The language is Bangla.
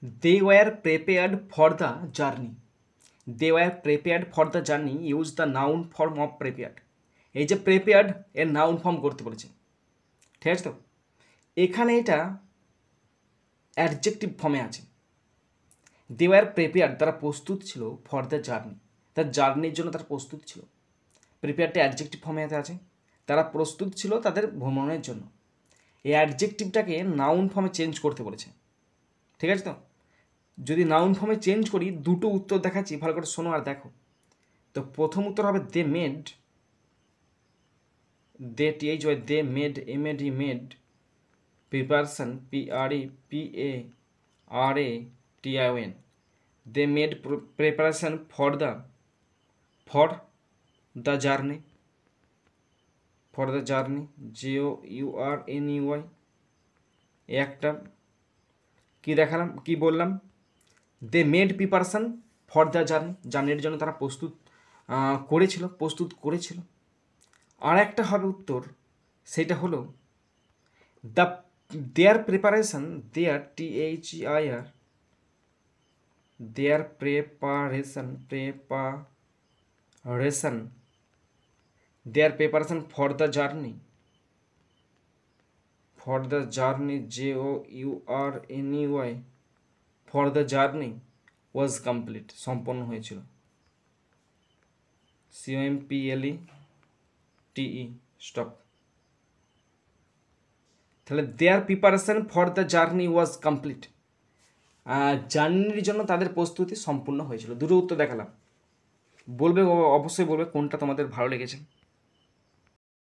They were prepared for the journey. They were prepared for the journey use the noun form of prepared. এই যে প্রিপেয়ার্ড এর নাউন ফর্ম করতে বলেছে, ঠিক আছে তো? এখানে এটা অ্যাডজেক্টিভ ফর্মে আছে। দে ওয়ার প্রিপেয়ার্ড, তারা প্রস্তুত ছিল, ফর দ্য জার্নি, তার জার্নির জন্য তারা প্রস্তুত ছিল। প্রিপেয়ারটা অ্যাডজেক্টিভ ফর্মে আছে, তারা প্রস্তুত ছিল তাদের ভ্রমণের জন্য। এই অ্যাডজেক্টিভটাকে নাউন ফর্মে চেঞ্জ করতে বলেছে, ঠিক আছে তো? যদি নাউন ফর্মে চেঞ্জ করি, দুটো উত্তর দেখাচ্ছি, ভালো করে শোনো আর দেখো। তো প্রথম উত্তর হবে they made, they TH Y, they made, MAD made, preparation PREPARATION, they made preparation for the journey, for the journey, JOURNEY। একটা কি দেখালাম, কি বললাম? They made preparation for the journey, জার্নির জন্য তারা প্রস্তুত করেছিল। আর একটা হবে উত্তর, সেটা হলো their preparation, their THEIR, their preparation their preparation for the journey JOURNEY, for the journey was complete, সম্পন্ন হয়েছিল। COMPLETE, stop. তাহলে their preparation for the journey was complete, জার্নির জন্য তাদের প্রস্তুতি সম্পূর্ণ হয়েছিল। দুটো উত্তর দেখালাম, বলবে অবশ্যই বলবে কোনটা তোমাদের ভালো লেগেছে।